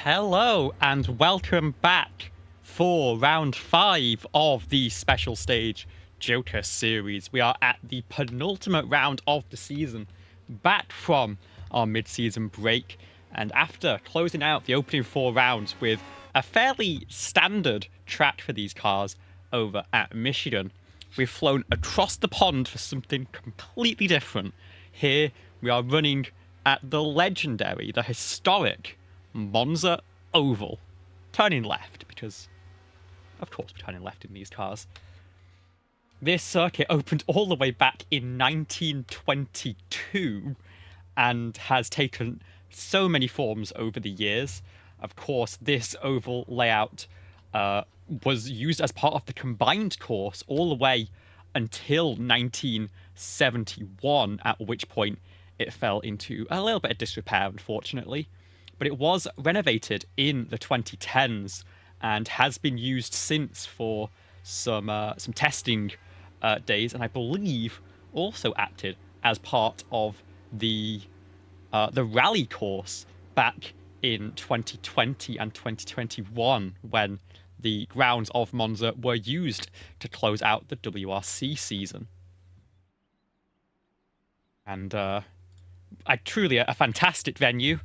Hello and welcome back for round 5 of the special stage Joker series. We are at the penultimate round of the season, back from our mid-season break, and after closing out the opening 4 rounds with a fairly standard track for these cars over at Michigan, we've flown across the pond for something completely different. Here we are running at the legendary, the historic Monza Oval. Turning left, because of course we're turning left in these cars. This circuit opened all the way back in 1922 and has taken so many forms over the years. Of course, this oval layout was used as part of the combined course all the way until 1971, at which point it fell into a little bit of disrepair, unfortunately. But it was renovated in the 2010s and has been used since for some testing days, and I believe also acted as part of the rally course back in 2020 and 2021 when the grounds of Monza were used to close out the WRC season. And truly a fantastic venue.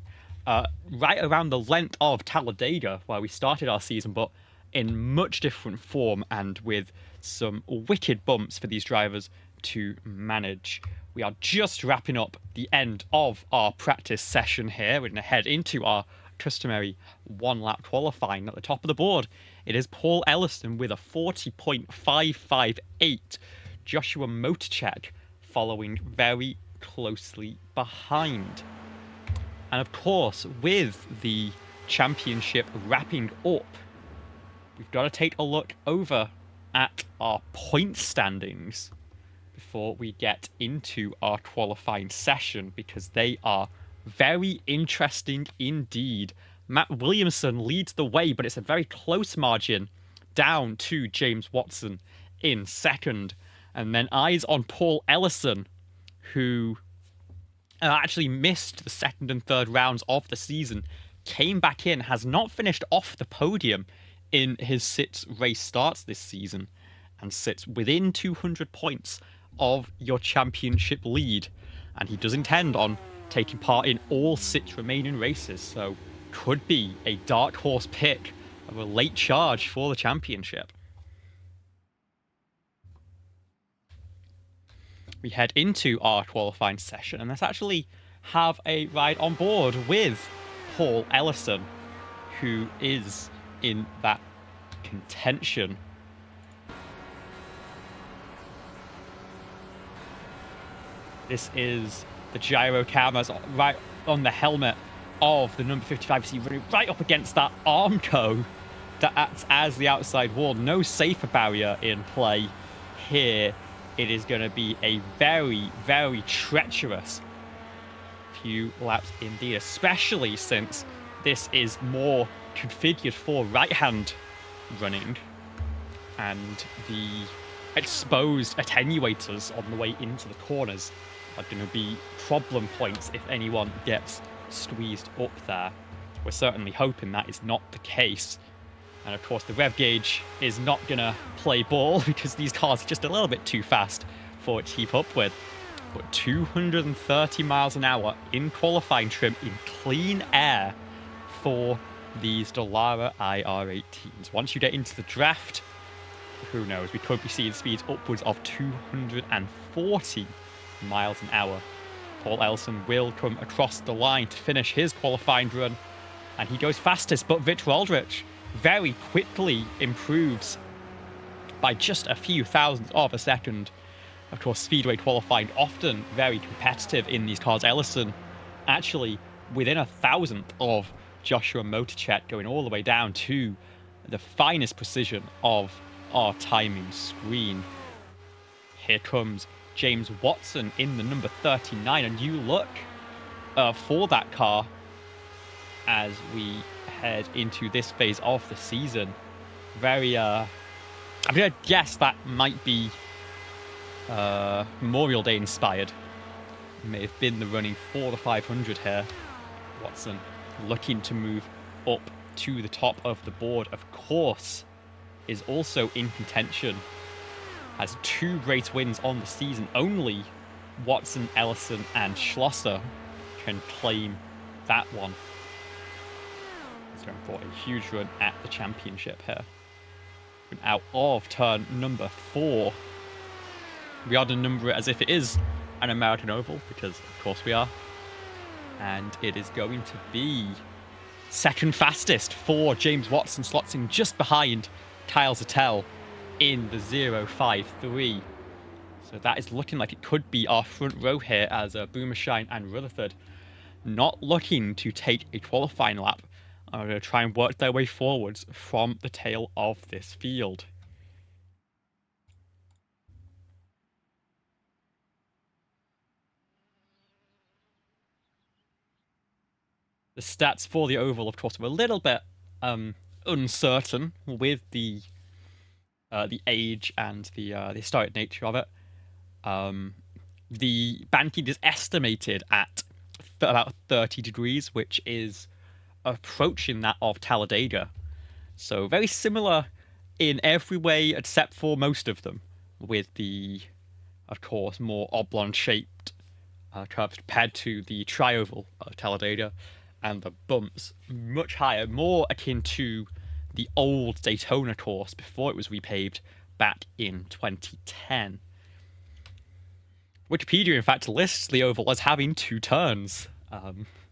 Right around the length of Talladega, where we started our season, but in much different form and with some wicked bumps for these drivers to manage. We are just wrapping up the end of our practice session here. We're going to head into our customary one-lap qualifying. At the top of the board, it is Paul Ellison with a 40.558. Joshua Motorchek following very closely behind. And of course, with the championship wrapping up, we've got to take a look over at our point standings before we get into our qualifying session, because they are very interesting indeed. Matt Williamson leads the way, but it's a very close margin down to James Watson in second. And then eyes on Paul Ellison, who actually missed the second and third rounds of the season, came back in, has not finished off the podium in his 6 race starts this season, and sits within 200 points of your championship lead. And he does intend on taking part in all 6 remaining races, so could be a dark horse pick of a late charge for the championship. We head into our qualifying session, and let's actually have a ride on board with Paul Ellison, who is in that contention. This is the gyro cameras right on the helmet of the number 55. So you're right up against that Armco that acts as the outside wall. No safer barrier in play here. It is going to be a very, very treacherous few laps indeed, especially since this is more configured for right-hand running, and the exposed attenuators on the way into the corners are going to be problem points if anyone gets squeezed up there. We're certainly hoping that is not the case. And of course, the rev gauge is not going to play ball because these cars are just a little bit too fast for it to keep up with. But 230 miles an hour in qualifying trim in clean air for these Dallara IR18s. Once you get into the draft, who knows, we could be seeing speeds upwards of 240 miles an hour. Paul Ellison will come across the line to finish his qualifying run, and he goes fastest, but Victor Aldrich very quickly improves by just a few thousandths of a second. Of course, speedway qualifying often very competitive in these cars. Ellison actually within a thousandth of Joshua Motorchek, going all the way down to the finest precision of our timing screen. Here comes James Watson in the number 39, a new look for that car as we head into this phase of the season. Very, I'm going to guess that might be Memorial Day inspired. May have been the running for the 500 here. Watson looking to move up to the top of the board, of course, is also in contention. Has 2 great wins on the season. Only Watson, Ellison, and Schlosser can claim that one. He's going for a huge run at the championship here. Out of turn number 4. We are to number it as if it is an American Oval, because of course we are. And it is going to be second fastest for James Watson, slots in just behind Kyle Zettel in the 0.53. So that is looking like it could be our front row here, as Boomershine and Rutherford not looking to take a qualifying lap. Are going to try and work their way forwards from the tail of this field. The stats for the oval, of course, were a little bit uncertain with the age and the historic nature of it. The banking is estimated at about 30 degrees, which is approaching that of Talladega. So very similar in every way except for most of them, with the, of course, more oblong-shaped curves compared to the tri-oval Talladega, and the bumps much higher, more akin to the old Daytona course before it was repaved back in 2010. Wikipedia, in fact, lists the oval as having 2 turns,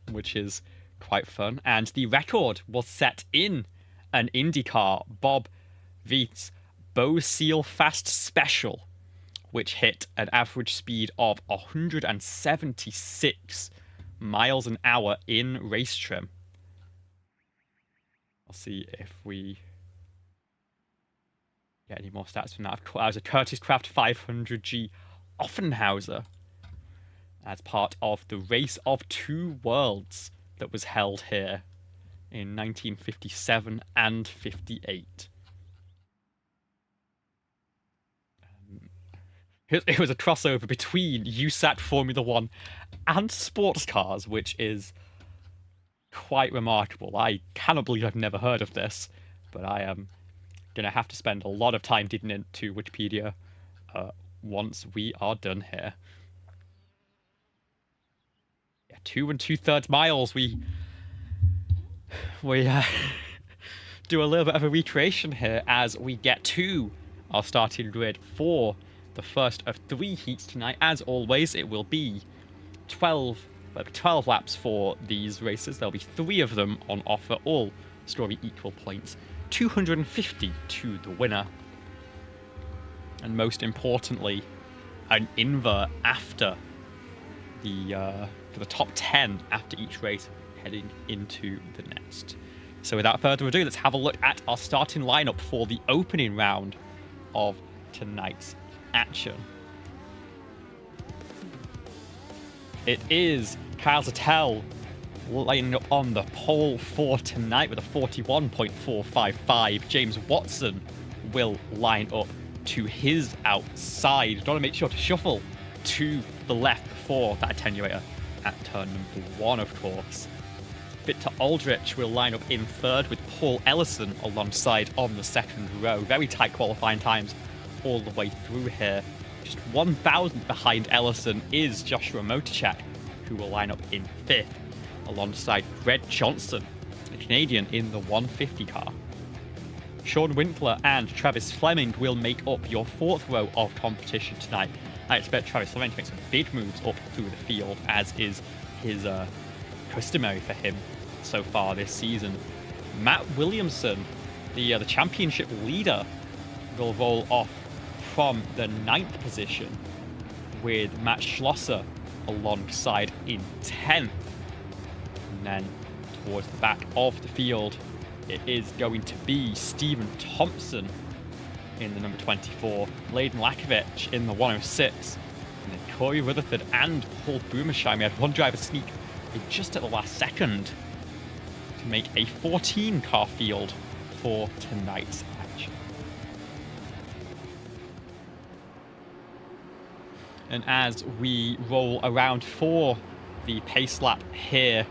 which is quite fun. And the record was set in an IndyCar Bob Veets Bow Seal Fast Special, which hit an average speed of 176 miles an hour in race trim. I'll see if we get any more stats from that. That was a Curtis Craft 500G Offenhauser as part of the Race of 2 Worlds that was held here in 1957 and 58. It was a crossover between USAC Formula 1 and sports cars, which is quite remarkable. I cannot believe I've never heard of this, but I am going to have to spend a lot of time digging into Wikipedia once we are done here. Yeah, 2 2/3 miles. We do a little bit of a recreation here as we get to our starting grid for the first of 3 heats tonight. As always, it will be 12 laps for these races. There'll be 3 of them on offer, all scoring equal points. 250 to the winner. And most importantly, an invert after the for the top 10 after each race heading into the next. So without further ado, let's have a look at our starting lineup for the opening round of tonight's action. It is Kyle Zettel lining up on the pole for tonight with a 41.455. James Watson will line up to his outside. Don't want to make sure to shuffle to the left before that attenuator at turn number 1, of course. Victor Aldrich will line up in third with Paul Ellison alongside on the second row. Very tight qualifying times all the way through here. Just 1,000 behind Ellison is Joshua Motorchak, who will line up in 5th alongside Brett Johnson, the Canadian in the 150 car. Sean Winkler and Travis Fleming will make up your 4th row of competition tonight. I expect Travis Fleming to make some big moves up through the field, as is his customary for him so far this season. Matt Williamson, the championship leader, will roll off from the 9th position, with Matt Schlosser alongside in 10th. And then towards the back of the field, it is going to be Stephen Thompson in the number 24, Layden Lakovich in the 106, and then Corey Rutherford and Paul Boomersheim. We had one driver sneak in just at the last second to make a 14-car field for tonight's action. And as we roll around for the pace lap here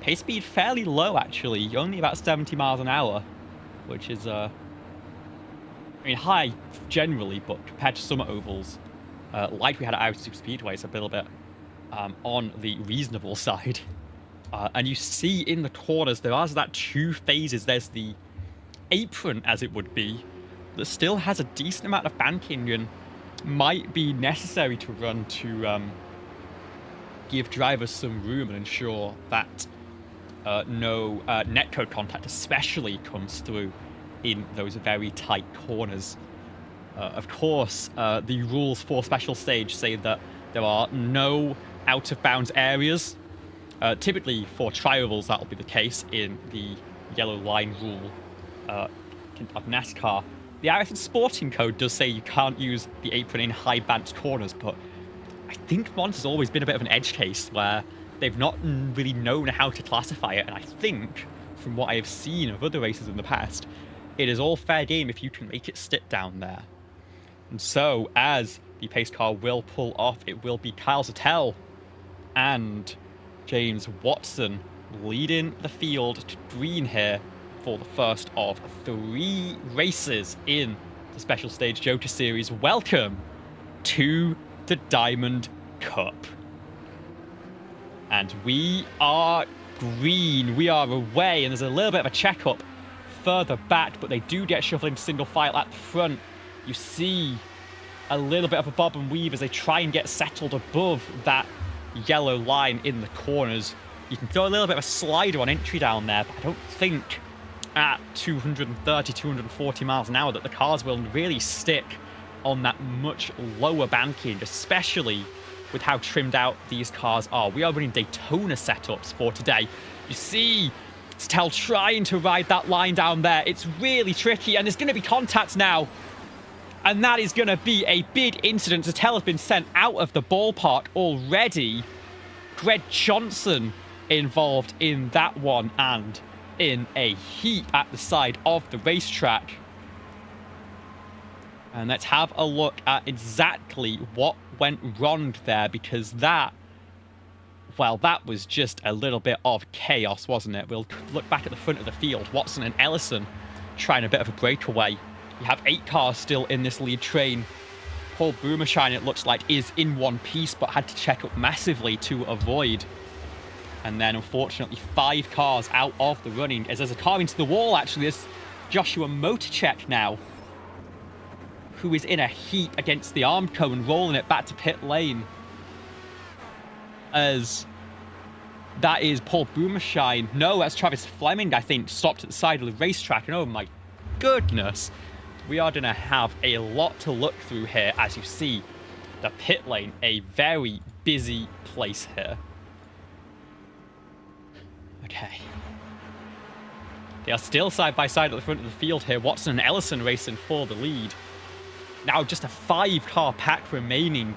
Pace speed fairly low, actually. Only about 70 miles an hour, which is, I mean, high generally, but compared to summer ovals, like we had at iRacing Speedway, it's a little bit on the reasonable side. And you see in the corners, there are that 2 phases. There's the apron, as it would be, that still has a decent amount of banking and might be necessary to run to give drivers some room and ensure that no netcode contact especially comes through in those very tight corners. Of course, the rules for special stage say that there are no out-of-bounds areas. Typically, for tri-ovals, that will be the case in the yellow line rule of NASCAR. The iRacing Sporting Code does say you can't use the apron in high-banked corners, but I think Monza's always been a bit of an edge case where they've not really known how to classify it, and I think, from what I have seen of other races in the past, it is all fair game if you can make it sit down there. And so, as the pace car will pull off, it will be Kyle Zettel and James Watson leading the field to green here for the first of 3 races in the Special Stage Joker Series. Welcome to the Diamond Cup. And we are green. We are away, and there's a little bit of a checkup further back, but they do get shuffled into single file at the front. You see a little bit of a bob and weave as they try and get settled above that yellow line in the corners. You can throw a little bit of a slider on entry down there, but I don't think at 230, 240 miles an hour that the cars will really stick on that much lower banking, especially with how trimmed out these cars are. We are running Daytona setups for today. You see Zettel trying to ride that line down there. It's really tricky, and there's going to be contact now. And that is going to be a big incident. Zettel has been sent out of the ballpark already. Greg Johnson involved in that one and in a heap at the side of the racetrack. And let's have a look at exactly what went wrong there, because that, well, that was just a little bit of chaos, wasn't it? We'll look back at the front of the field. Watson and Ellison trying a bit of a breakaway. You have 8 cars still in this lead train. Paul Boomershine, it looks like, is in one piece, but had to check up massively to avoid. And then, unfortunately, 5 cars out of the running, as there's a car into the wall, actually. There's Joshua Motorcheck now, who is in a heap against the Armco and rolling it back to pit lane. As that is Paul Boomershine. No, that's Travis Fleming, I think, stopped at the side of the racetrack. And oh my goodness, we are going to have a lot to look through here. As you see, the pit lane, a very busy place here. Okay. They are still side by side at the front of the field here. Watson and Ellison racing for the lead. Now just a 5-car pack remaining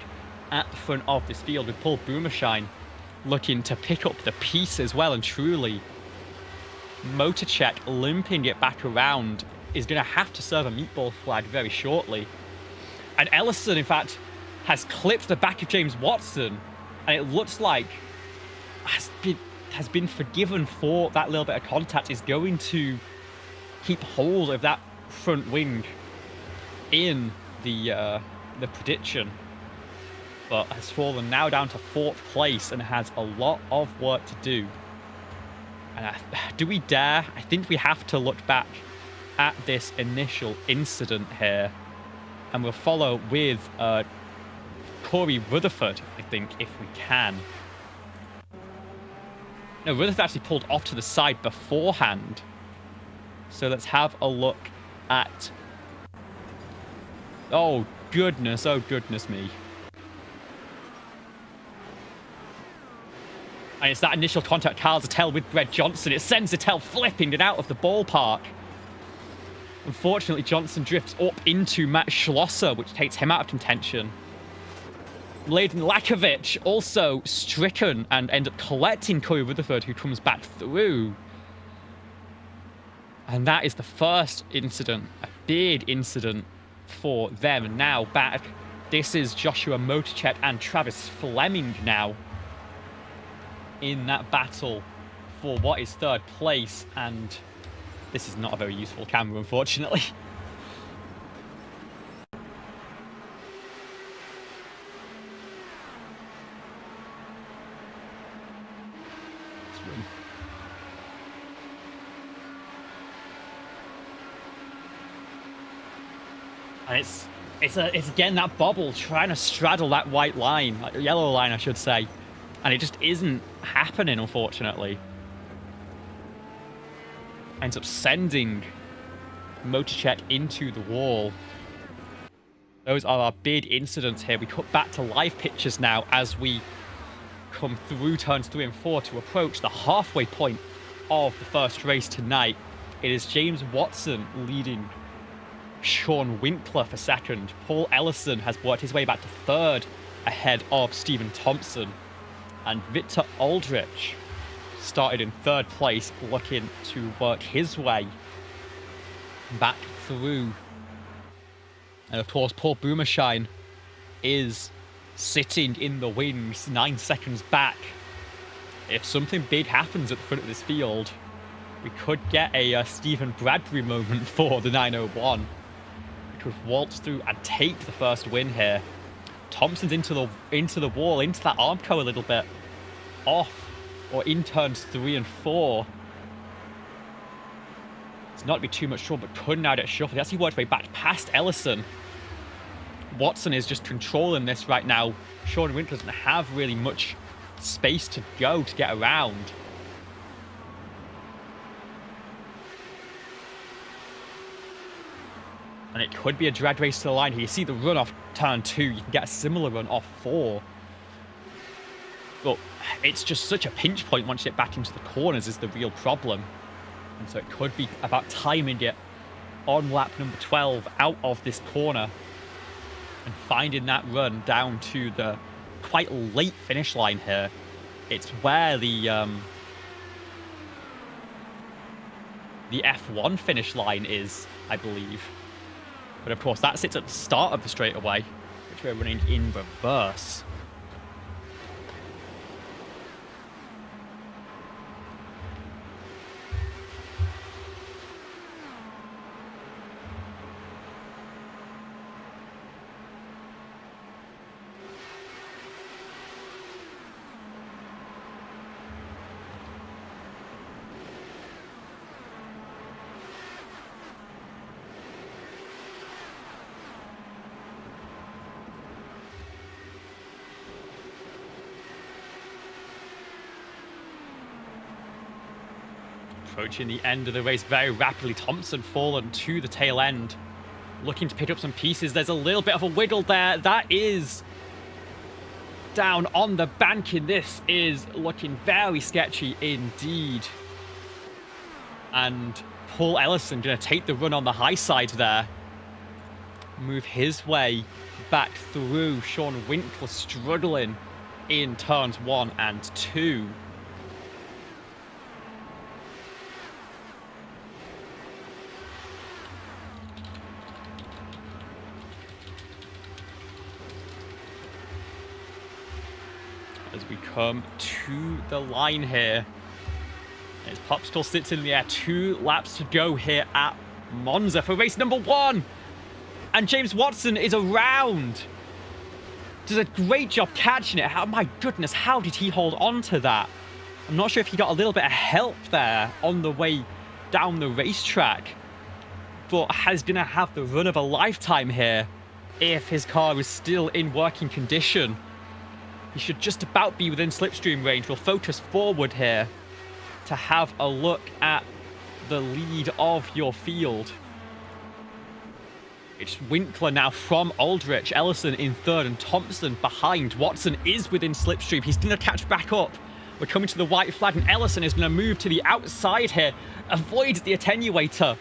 at the front of this field, with Paul Boomershine looking to pick up the piece as well. And truly, Motorcheck limping it back around is going to have to serve a meatball flag very shortly. And Ellison, in fact, has clipped the back of James Watson, and it looks like has been forgiven for that little bit of contact. Is going to keep hold of that front wing in the prediction, but has fallen now down to 4th place and has a lot of work to do. And do we dare? I think we have to look back at this initial incident here, and we'll follow with Corey Rutherford, I think, if we can. No, Rutherford actually pulled off to the side beforehand. So let's have a look at... oh goodness me. And it's that initial contact, Kyle Zettel with Greg Johnson. It sends Zettel flipping it out of the ballpark. Unfortunately, Johnson drifts up into Matt Schlosser, which takes him out of contention. Mladen Lakovic also stricken and ends up collecting Corey Rutherford, who comes back through. And that is the first incident, a big incident for them. And now back, this is Joshua Motorcheck and Travis Fleming now in that battle for what is third place, and this is not a very useful camera, unfortunately. And it's again that bobble trying to straddle that white line, yellow line, I should say, and it just isn't happening, unfortunately. Ends up sending Motorcheck into the wall. Those are our big incidents here. We cut back to live pictures now as we come through turns 3 and 4 to approach the halfway point of the first race tonight. It is James Watson leading Sean Winkler for second. Paul Ellison has worked his way back to third ahead of Stephen Thompson. And Victor Aldrich started in third place, looking to work his way back through. And of course, Paul Boomershine is sitting in the wings 9 seconds back. If something big happens at the front of this field, we could get a Stephen Bradbury moment for the 901. We could waltz through and take the first win here. Thompson's into the wall, into that Armco a little bit. Off or in turns 3 and 4. It's not to be too much trouble, but could now get shuffled. He actually worked his way back past Ellison. Watson is just controlling this right now. Sean Winkler doesn't have really much space to go to get around. And it could be a drag race to the line here. You see the run off turn 2. You can get a similar run off 4. But it's just such a pinch point once you get back into the corners is the real problem. And so it could be about timing it on lap number 12 out of this corner and finding that run down to the quite late finish line here. It's where the F1 finish line is, I believe. But of course, that sits at the start of the straightaway, which we're running in reverse. Approaching the end of the race very rapidly. Thompson fallen to the tail end, looking to pick up some pieces. There's a little bit of a wiggle there. That is down on the banking. This is looking very sketchy indeed. And Paul Ellison going to take the run on the high side there. Move his way back through. Sean Winkler struggling in turns 1 and 2. As we come to the line here. As Popsicle sits in the air. 2 laps to go here at Monza for race number 1. And James Watson is around. Does a great job catching it. Oh my goodness, how did he hold on to that? I'm not sure if he got a little bit of help there on the way down the racetrack. But is going to have the run of a lifetime here if his car is still in working condition. He should just about be within slipstream range. We'll focus forward here to have a look at the lead of your field. It's Winkler now from Aldrich. Ellison in third and Thompson behind. Watson is within slipstream. He's going to catch back up. We're coming to the white flag and Ellison is going to move to the outside here. Avoids the attenuator.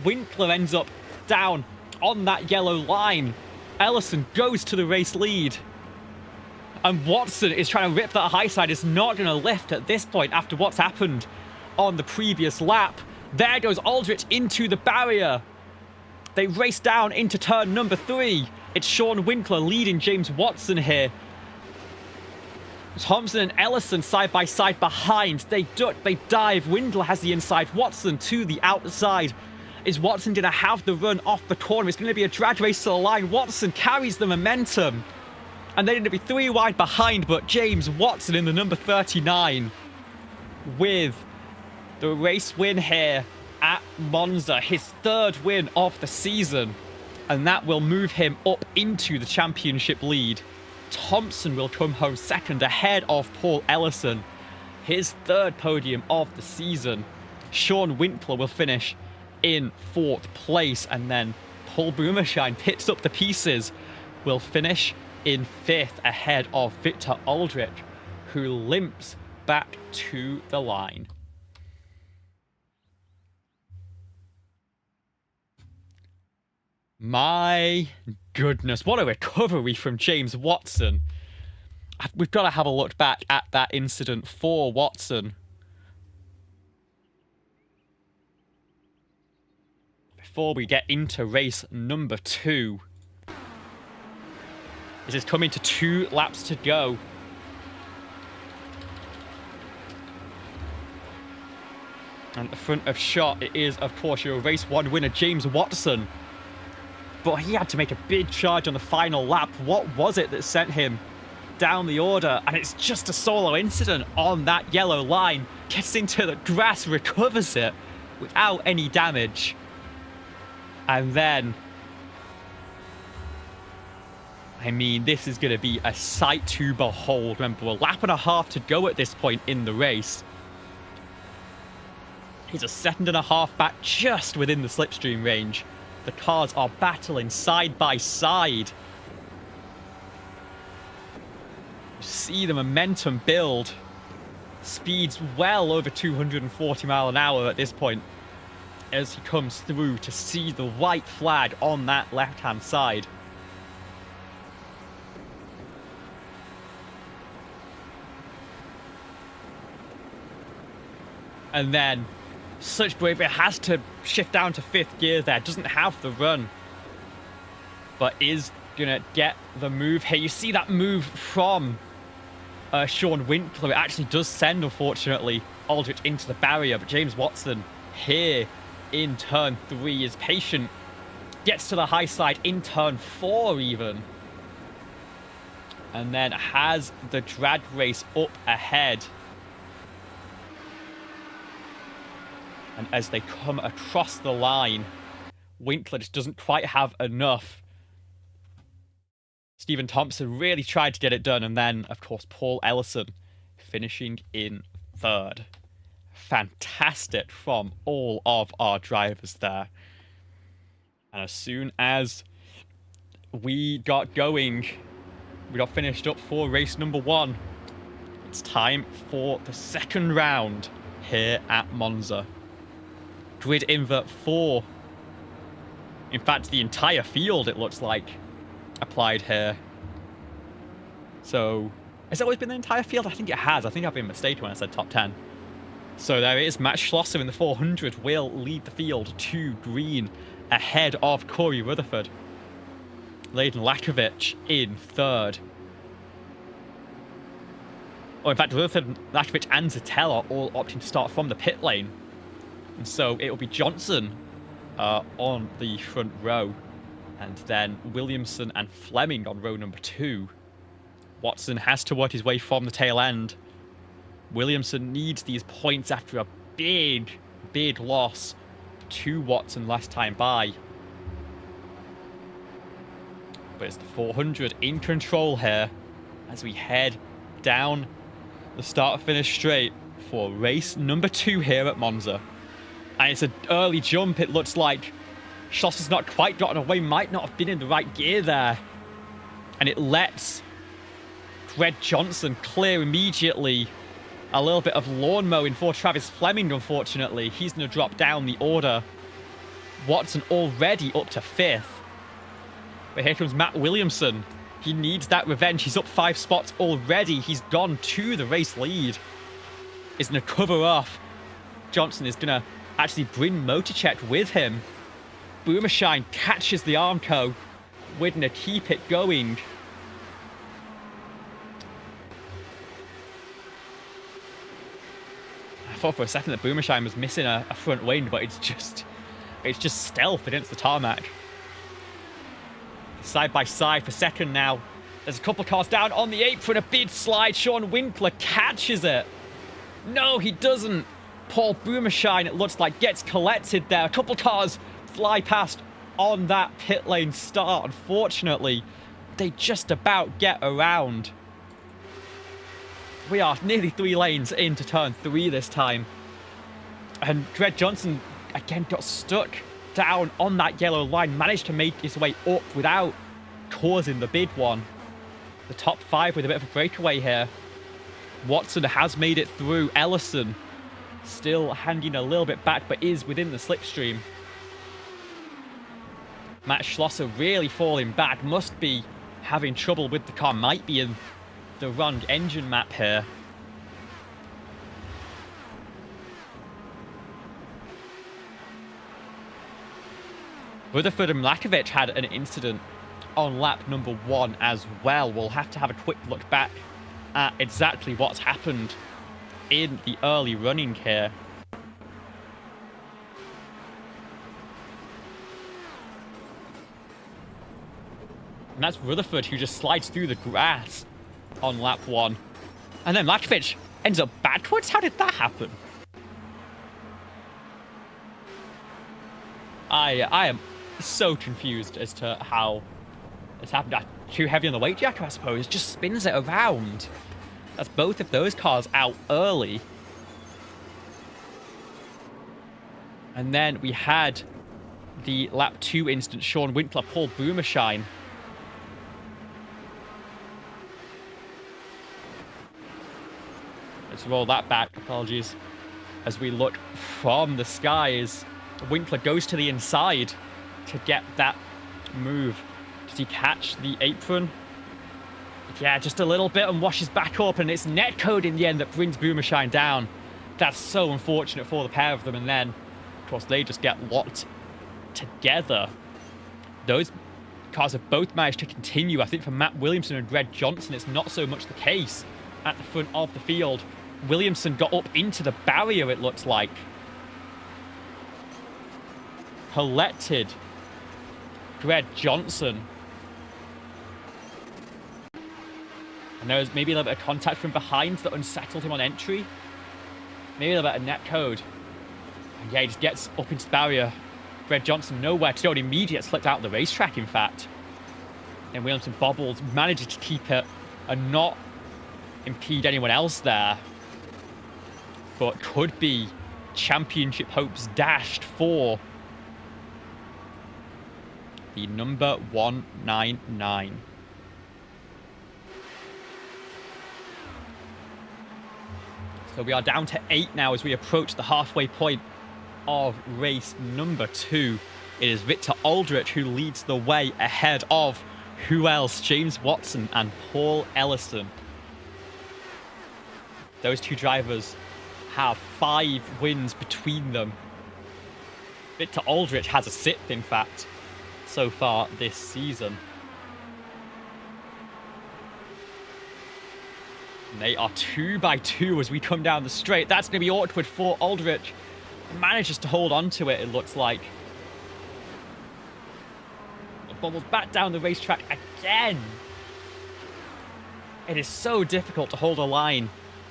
Winkler ends up down on that yellow line. Ellison goes to the race lead. And Watson is trying to rip that high side. It's not going to lift at this point after what's happened on the previous lap. There goes Aldrich into the barrier. They race down into turn number 3. It's Sean Winkler leading James Watson here. Thompson and Ellison side by side behind. They duck, they dive. Windler has the inside. Watson to the outside. Is Watson going to have the run off the corner? It's going to be a drag race to the line. Watson carries the momentum. And they're going to be 3 wide behind, but James Watson in the number 39 with the race win here at Monza. His 3rd win of the season. And that will move him up into the championship lead. Thompson will come home 2nd ahead of Paul Ellison. His 3rd podium of the season. Sean Winkler will finish in 4th place. And then Paul Boomershine picks up the pieces. Will finish in 5th ahead of Victor Aldrich, who limps back to the line. My goodness, what a recovery from James Watson. We've got to have a look back at that incident for Watson. Before we get into race number 2. This is coming to 2 laps to go. And at the front of shot, it is, of course, your race 1 winner, James Watson. But he had to make a big charge on the final lap. What was it that sent him down the order? And it's just a solo incident on that yellow line. Gets into the grass, recovers it without any damage. And then, I mean, this is going to be a sight to behold. Remember, we're a lap and a half to go at this point in the race. He's a 2.5 seconds back, just within the slipstream range. The cars are battling side by side. You see the momentum build. Speeds well over 240 miles an hour at this point as he comes through to see the white flag on that left-hand side. And then such bravery, has to shift down to 5th gear there. Doesn't have the run, but is going to get the move here. You see that move from Sean Winkler. It actually does send, unfortunately, Aldrich into the barrier. But James Watson here in turn 3 is patient. Gets to the high side in turn 4 even. And then has the drag race up ahead. And as they come across the line, Winkler just doesn't quite have enough. Stephen Thompson really tried to get it done. And then, of course, Paul Ellison finishing in 3rd. Fantastic from all of our drivers there. And as soon as we got going, we got finished up for race number 1. It's time for the 2nd round here at Monza. Grid invert 4. In fact, the entire field, it looks like, applied here. So, has it always been the entire field? I think it has. I think I've been mistaken when I said top 10. So there it is. Matt Schlosser in the 400 will lead the field to green ahead of Corey Rutherford. Leighton Lakovic in 3rd. Oh, in fact, Rutherford, Lakovic and Zettel are all opting to start from the pit lane. And so it will be Johnson on the front row. And then Williamson and Fleming on row number 2. Watson has to work his way from the tail end. Williamson needs these points after a big, big loss to Watson last time by. But it's the 400 in control here as we head down the start-finish straight for race number 2 here at Monza. And it's an early jump, it looks like. Schlosser's not quite gotten away, might not have been in the right gear there. And it lets Greg Johnson clear immediately. A little bit of lawn mowing for Travis Fleming, unfortunately. He's going to drop down the order. Watson already up to 5th. But here comes Matt Williamson. He needs that revenge. He's up 5 spots already. He's gone to the race lead. He's going to cover off. Johnson is going to actually bring Motorcheck with him. Boomershine catches the Armco. We're going to keep it going. thought for a second that Boomershine was missing a front wing, but it's just stealth against the tarmac. Side by side for second now. There's a couple of cars down on the apron, a big slide. Sean Winkler catches it. No, he doesn't. Paul Boomershine, it looks like, gets collected there. A couple of cars fly past on that pit lane start. Unfortunately, they just about get around. We are nearly 3 lanes into turn 3 this time. And Dred Johnson, again, got stuck down on that yellow line. Managed to make his way up without causing the big one. The top 5 with a bit of a breakaway here. Watson has made it through. Ellison still hanging a little bit back, but is within the slipstream. Matt Schlosser really falling back. Must be having trouble with the car. Might be in the wrong engine map here. Rutherford and Mlakovic had an incident on lap number 1 as well. We'll have to have a quick look back at exactly what's happened in the early running here. And that's Rutherford who just slides through the grass on lap 1. And then Mlakovic ends up backwards? How did that happen? I am so confused as to how it's happened. Too heavy on the weight jacket, I suppose. Just spins it around. That's both of those cars out early. And then we had the lap 2 instance. Sean Winkler, Paul Boomershine. Let's roll that back. Apologies. As we look from the skies, Winkler goes to the inside to get that move. Does he catch the apron? Yeah, just a little bit and washes back up, and it's netcode in the end that brings Boomershine down. That's so unfortunate for the pair of them, and then, of course, they just get locked together. Those cars have both managed to continue. I think for Matt Williamson and Dred Johnson, it's not so much the case at the front of the field. Williamson got up into the barrier, it looks like. Collected Dred Johnson. And there was maybe a little bit of contact from behind that unsettled him on entry. Maybe a little bit of net code. And yeah, he just gets up into the barrier. Dred Johnson nowhere to go, and immediately slipped out of the racetrack, in fact. And Williamson bobbles, manages to keep it and not impede anyone else there. But could be championship hopes dashed for the number 199. So we are down to 8 now as we approach the halfway point of race number 2. It is Victor Aldrich who leads the way ahead of who else? James Watson and Paul Ellison. Those two drivers have 5 wins between them. Victor Aldrich has a 6th, in fact, so far this season. And they are 2 by 2 as we come down the straight. That's going to be awkward for Aldrich. Manages to hold on to it, it looks like. It bubbles back down the racetrack again. It is so difficult to hold a line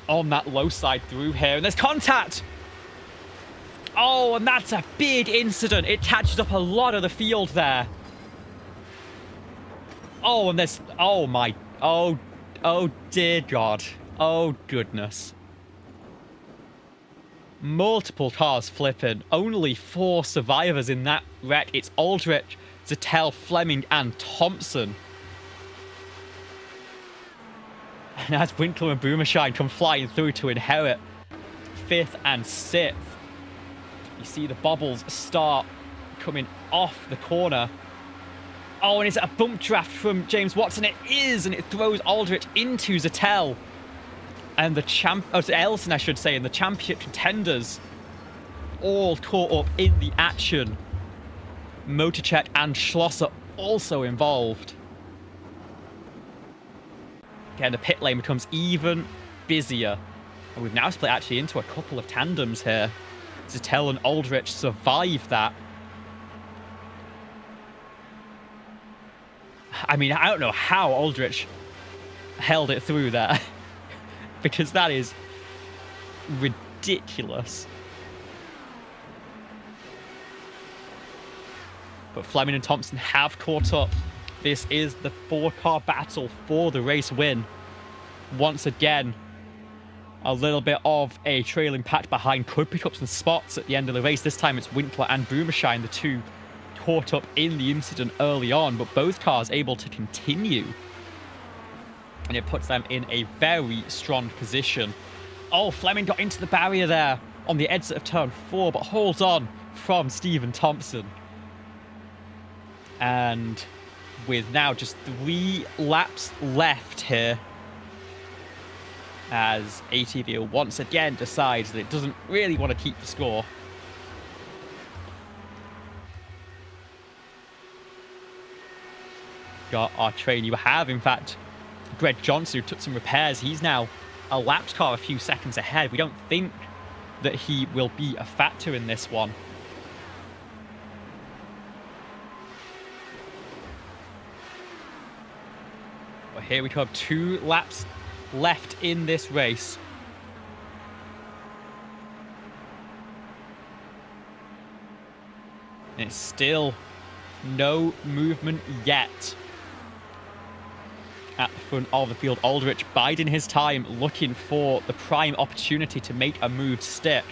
on that low side through here. And there's contact! Oh, and that's a big incident. It catches up a lot of the field there. Oh, and there's... Oh, my... Oh, dear God. Oh, goodness. Multiple cars flipping. Only 4 survivors in that wreck. It's Aldrich, Zettel, Fleming, and Thompson. And as Winkler and Boomershine come flying through to inherit 5th and 6th. You see the bobbles start coming off the corner. Oh, and is it a bump draft from James Watson? It is, and it throws Aldrich into Zettel. And the Ellison, I should say, and the championship contenders all caught up in the action. Motorcheck and Schlosser also involved. Again, the pit lane becomes even busier And we've now split actually into a couple of tandems here. Zettel and Aldrich survived that. I mean, I don't know how Aldrich held it through there. Because that is ridiculous. But Fleming and Thompson have caught up. This is the 4-car battle for the race win. Once again, a little bit of a trailing patch behind could pick up some spots at the end of the race. This time it's Winkler and Boomershine, the two caught up in the incident early on, but both cars able to continue. And it puts them in a very strong position. Oh, Fleming got into the barrier there on the exit of turn 4, but holds on from Stephen Thompson. And with now just 3 laps left here, as ATV once again decides that it doesn't really want to keep the score. Got our train. You have, in fact, Greg Johnson, who took some repairs. He's now a lapped car a few seconds ahead. We don't think that he will be a factor in this one. But here we have 2 laps left in this race. And it's still no movement yet at the front of the field. Aldrich biding his time, looking for the prime opportunity to make a move stick.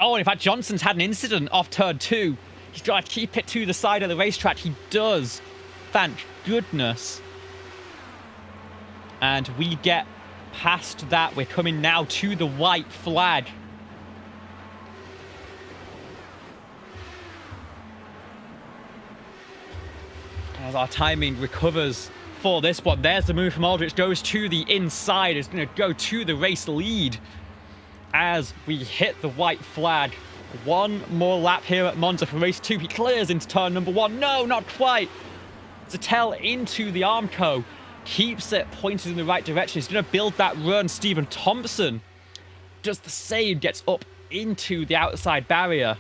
Oh, and in fact, Johnson's had an incident off turn 2. He's got to keep it to the side of the racetrack. He does. Thank goodness. And we get past that. We're coming now to the white flag. As our timing recovers for this one. There's the move from Aldrich. Goes to the inside. It's going to go to the race lead as we hit the white flag. One more lap here at Monza for race 2. He clears into turn number 1. No, not quite. Zettel into the Armco. Keeps it pointed in the right direction. He's going to build that run. Stephen Thompson does the same. Gets up into the outside barrier.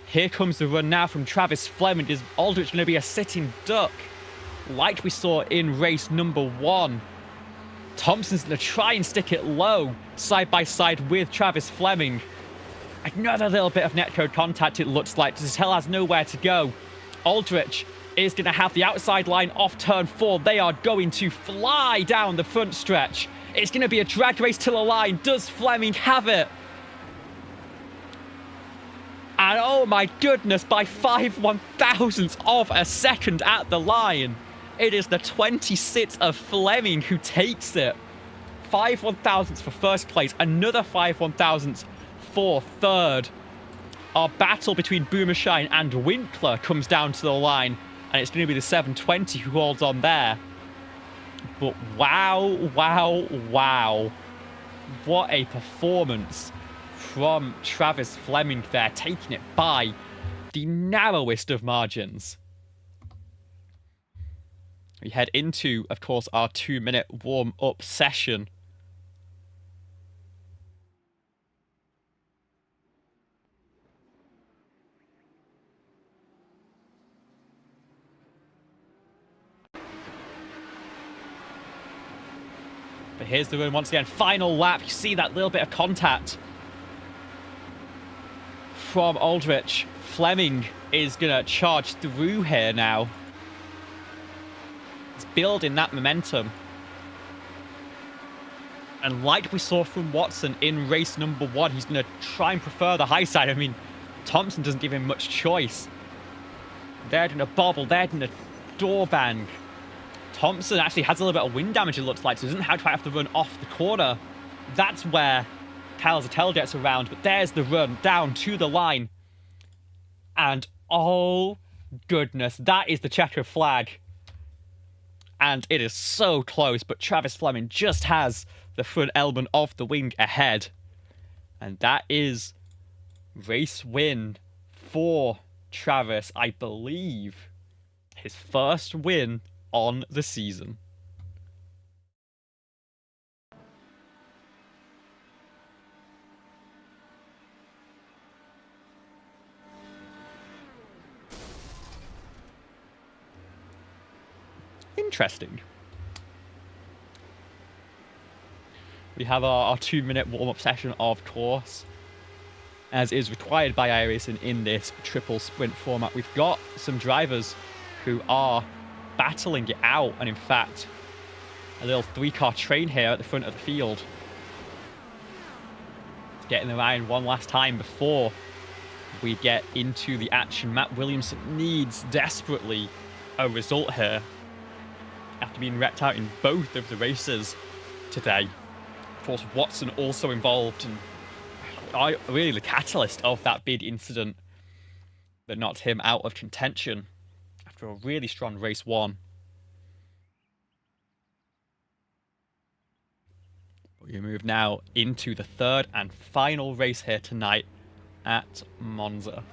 Here comes the run now from Travis Fleming. Is Aldrich going to be a sitting duck like we saw in race number 1? Thompson's going to try and stick it low side by side with Travis Fleming. Another little bit of netcode contact, it looks like. Zettel has nowhere to go. Aldrich is going to have the outside line off turn 4. They are going to fly down the front stretch. It's going to be a drag race to the line. Does Fleming have it? And oh my goodness, by 5/1000ths of a second at the line. It is the 26th of Fleming who takes it. 5/1000ths for first place. Another 5/1000ths for third. Our battle between Boomershine and Winkler comes down to the line. And it's going to be the 720 who holds on there. But wow, wow, wow. What a performance from Travis Fleming there, taking it by the narrowest of margins. We head into, of course, our 2-minute warm-up session. But here's the run once again. Final lap. You see that little bit of contact from Aldrich. Fleming is going to charge through here now. It's building that momentum. And like we saw from Watson in race number 1, he's going to try and prefer the high side. I mean, Thompson doesn't give him much choice. They're going to bobble. They're going to door bang. Thompson actually has a little bit of wind damage, it looks like, so he doesn't have to run off the corner. That's where Kyle Zettel gets around, but there's the run down to the line. And oh goodness, that is the checkered flag. And it is so close, but Travis Fleming just has the front element of the wing ahead. And that is race win for Travis, I believe. His first win on the season. interesting. We have our 2-minute warm-up session, of course, as is required by iRacing in this triple sprint format. We've got some drivers who are battling it out, and in fact, a little 3-car train here at the front of the field. Getting the iron one last time before we get into the action. Matt Williamson needs desperately a result here after being wrecked out in both of the races today. Of course, Watson also involved and really the catalyst of that big incident that knocked him out of contention after a really strong race one. We move now into the third and final race here tonight at Monza.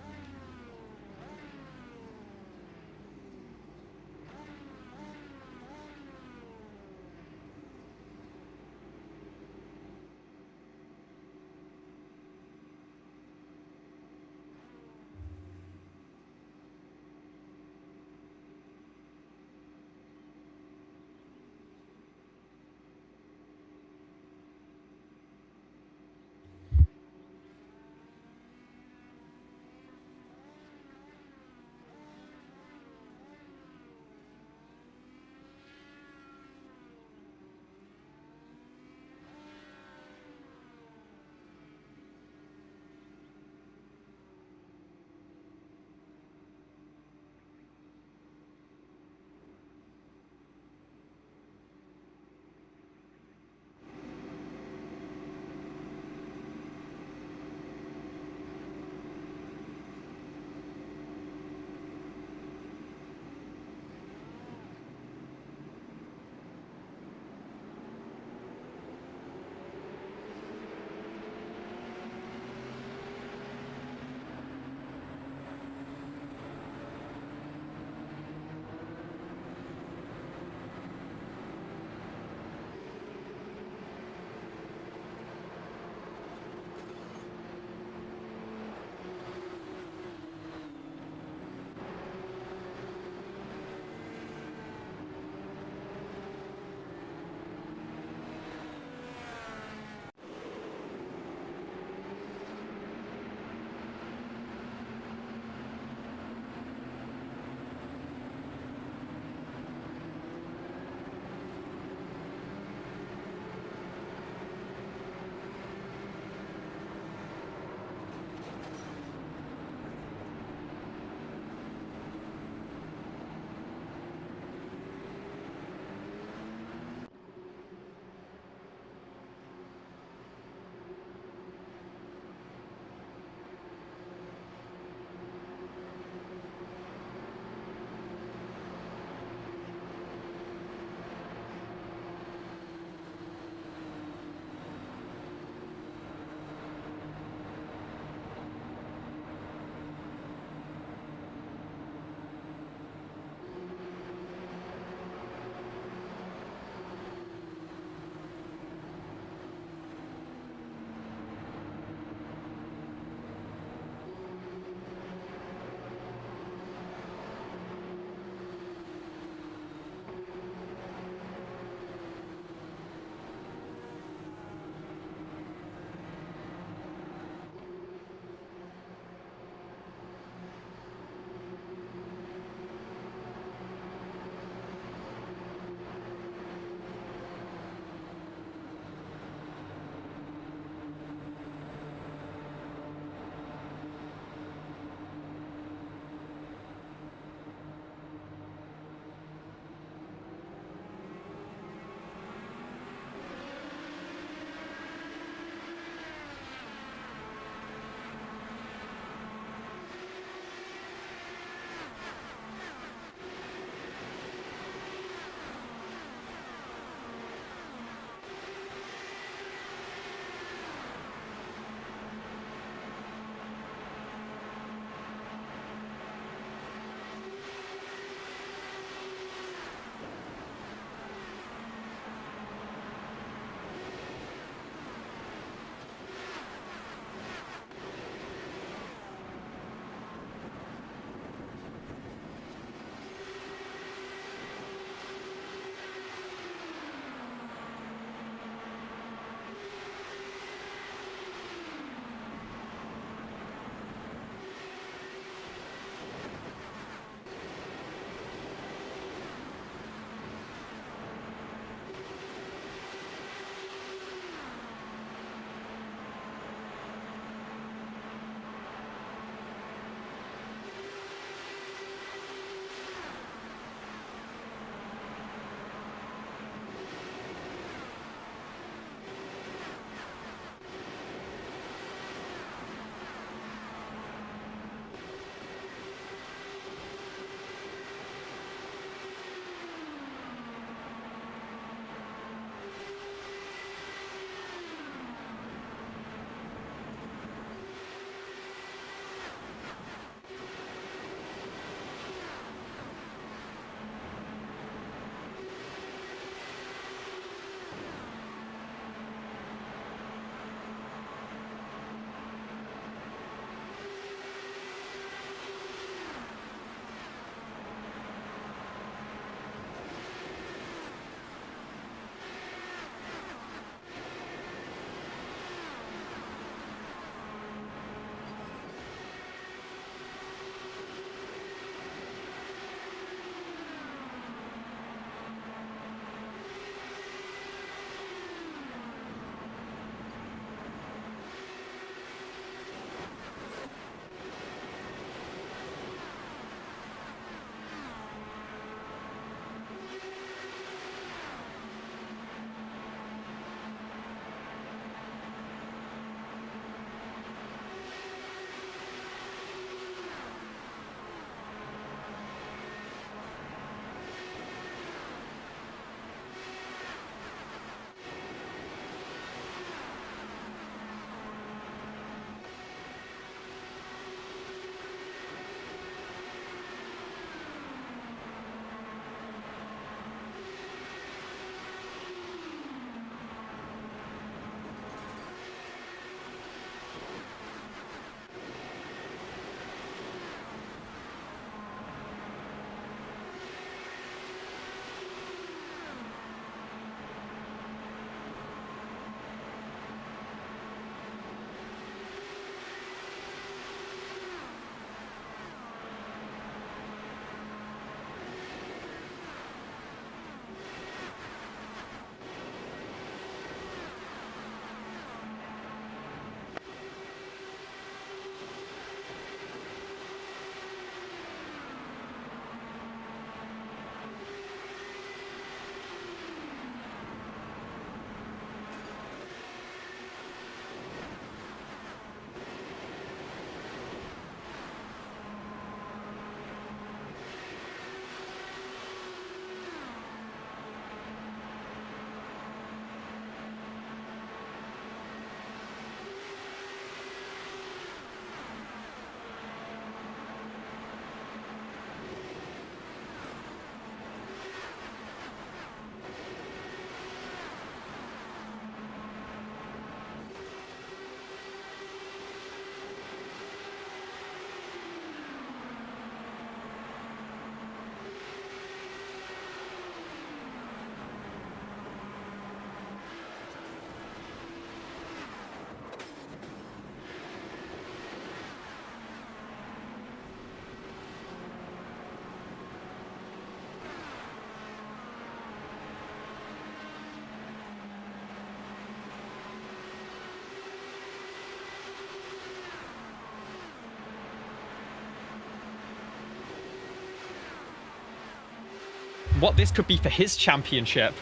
what this could be for his championship.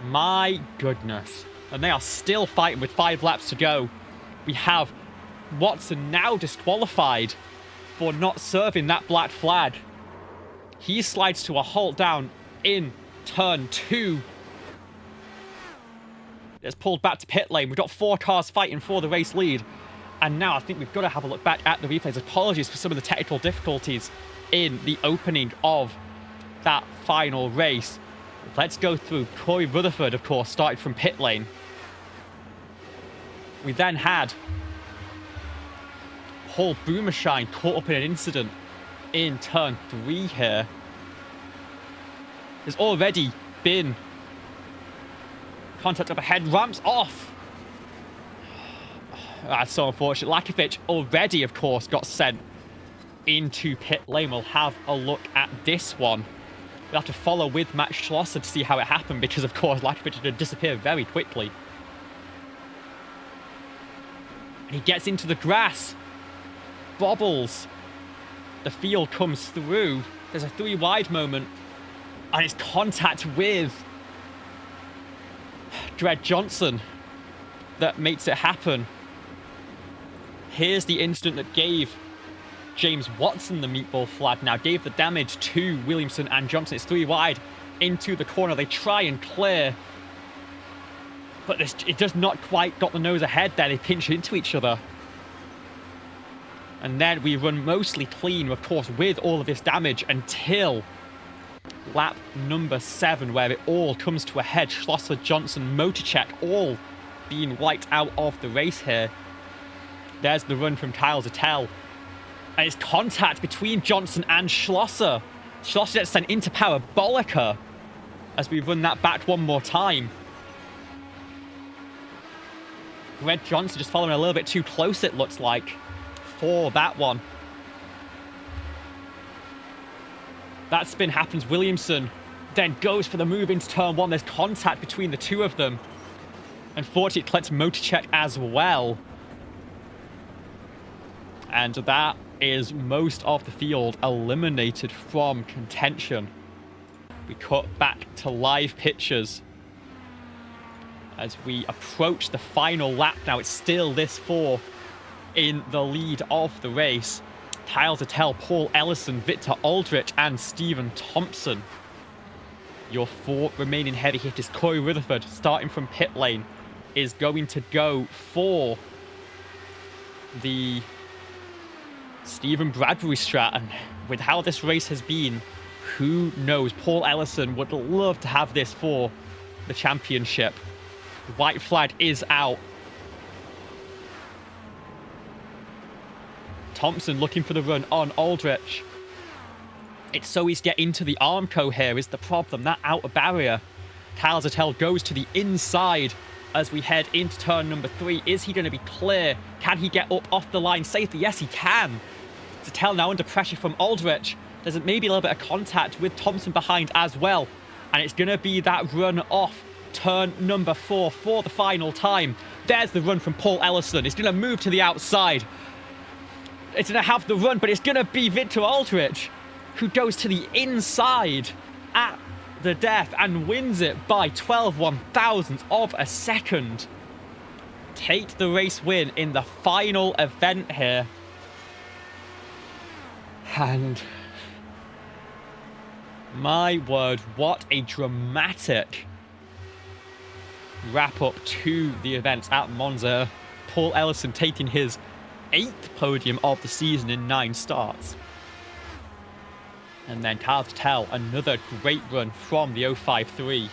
My goodness. And they are still fighting with 5 laps to go. We have Watson now disqualified for not serving that black flag. He slides to a halt down in turn 2. It's pulled back to pit lane. We've got 4 cars fighting for the race lead. And now I think we've got to have a look back at the replays. Apologies for some of the technical difficulties in the opening of that final race. Let's go through. Corey Rutherford, of course, started from pit lane. We then had Paul Boomershine caught up in an incident in turn 3 here. There's already been contact up ahead. Ramps off. That's so unfortunate. Lakovic already, of course, got sent into pit lane. We'll have a look at this one. We'll have to follow with Matt Schlosser to see how it happened because, of course, Lakovic did disappear very quickly. And he gets into the grass. Bobbles. The field comes through. There's a 3 wide moment. And it's contact with Dred Johnson that makes it happen. Here's the incident that gave James Watson the meatball flag. Now gave the damage to Williamson and Johnson. It's 3 wide into the corner. They try and clear, but it does not quite got the nose ahead there. They pinch into each other. And then we run mostly clean, of course, with all of this damage until lap number 7, where it all comes to a head. Schlosser, Johnson, Motorcheck all being wiped out of the race here. There's the run from Kyle Zettel. And it's contact between Johnson and Schlosser. Schlosser gets sent into Parabolica as we run that back one more time. Red Johnson just following a little bit too close, it looks like, for that one. That spin happens. Williamson then goes for the move into turn 1. There's contact between the two of them. Unfortunately, it collects Motorcheck as well. And that is most of the field eliminated from contention. We cut back to live pictures as we approach the final lap. Now it's still this 4 in the lead of the race. Kyle Zettel, Paul Ellison, Victor Aldrich, and Stephen Thompson. Your 4 remaining heavy hitters. Corey Rutherford, starting from pit lane, is going to go for the Stephen Bradbury strat. And with how this race has been, who knows? Paul Ellison would love to have this for the championship. The white flag is out. Thompson looking for the run on Aldrich. It's so easy to get into the Armco here is the problem. That outer barrier. Kyle Zettel goes to the inside as we head into turn number 3. Is he going to be clear? Can he get up off the line safely? Yes, he can. Zettel now under pressure from Aldrich. There's maybe a little bit of contact with Thompson behind as well. And it's going to be that run off turn number 4 for the final time. There's the run from Paul Ellison. It's going to move to the outside. It's going to have the run, but it's going to be Victor Aldrich who goes to the inside at the death and wins it by 12 1,000ths of a second. Take the race win in the final event here. And my word, what a dramatic wrap up to the events at Monza. Paul Ellison taking his 8th podium of the season in 9 starts. And then Kyle Zettel, another great run from the 053.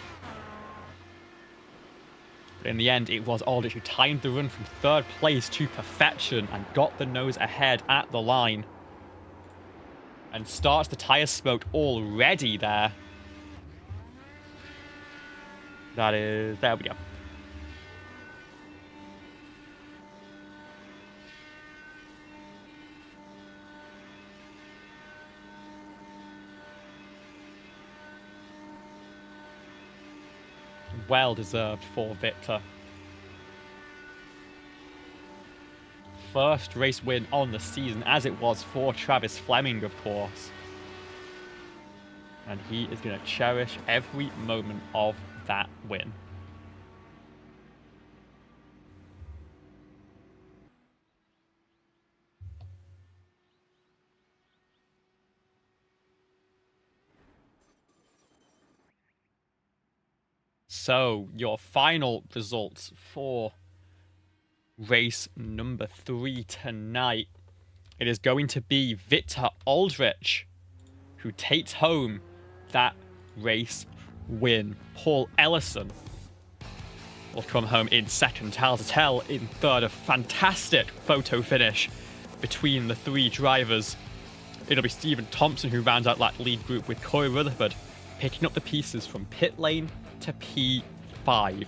But in the end, it was Aldrich who timed the run from 3rd place to perfection and got the nose ahead at the line. And starts the tyre smoke already there. That is... there we go. Well deserved for Victor. first race win on the season, as it was for Travis Fleming, of course. And he is going to cherish every moment of that win. So, your final results for race number 3 tonight. It is going to be Victor Aldrich who takes home that race win. Paul Ellison will come home in second. Tal Zatel in third. A fantastic photo finish between the three drivers. It'll be Stephen Thompson who rounds out that lead group, with Corey Rutherford picking up the pieces from pit lane to P5.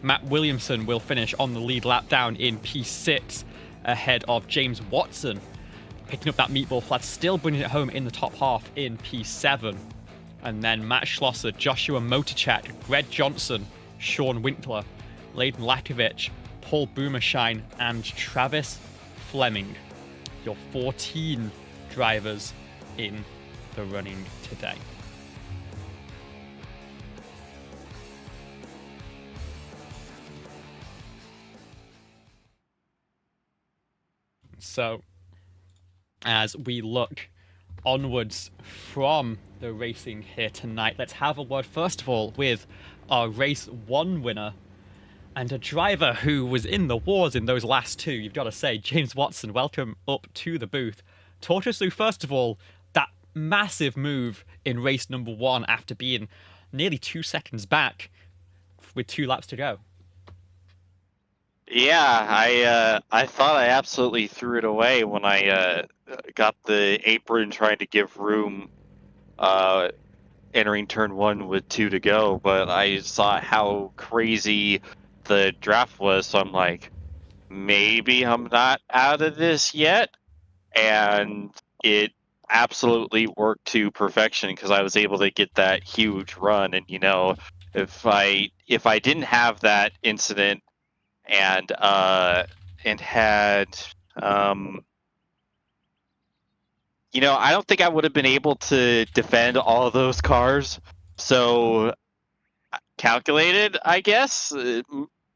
Matt Williamson will finish on the lead lap down in P6 ahead of James Watson, picking up that meatball flat, still bringing it home in the top half in P7. And then Matt Schlosser, Joshua Motorchak, Greg Johnson, Sean Winkler, Layden Lakovic, Paul Boomershine, and Travis Fleming. Your 14 drivers in the running today. So, as we look onwards from the racing here tonight, let's have a word first of all with our race 1 winner and a driver who was in the wars in those last two. You've got to say, James Watson, welcome up to the booth. Talk us through, first of all, that massive move in race number 1 after being nearly 2 seconds back with 2 laps to go. Yeah, I thought I absolutely threw it away when I got the apron trying to give room entering turn 1 with 2 to go, but I saw how crazy the draft was, so I'm like, maybe I'm not out of this yet, and it absolutely worked to perfection because I was able to get that huge run. And if I didn't have that incident and had I don't think I would have been able to defend all of those cars. So calculated, I guess. It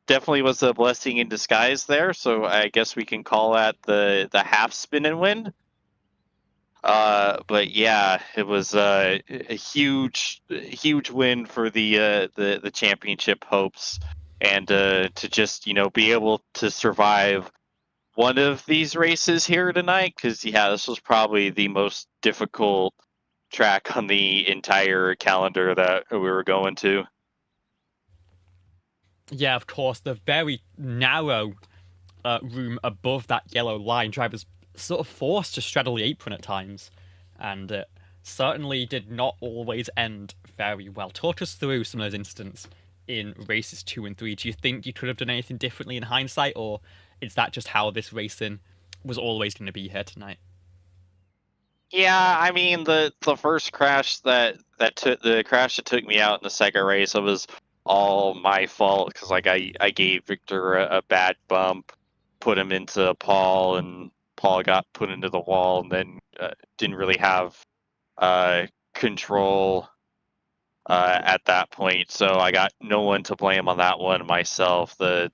definitely was a blessing in disguise there. So I guess we can call that the half spin and win. But yeah, it was a huge win for the championship hopes, and to just be able to survive one of these races here tonight, because this was probably the most difficult track on the entire calendar that we were going to. Yeah, of course, the very narrow room above that yellow line, drivers sort of forced to straddle the apron at times, and it certainly did not always end very well. Talk us through some of those incidents in races 2 and 3. Do you think you could have done anything differently in hindsight, or is that just how this racing was always going to be here tonight? Yeah, I mean the first crash that took the crash that took me out in the second race, it was all my fault because I gave Victor a bad bump, put him into Paul, and Paul got put into the wall, and then didn't really have control at that point. So I got no one to blame on that one myself. The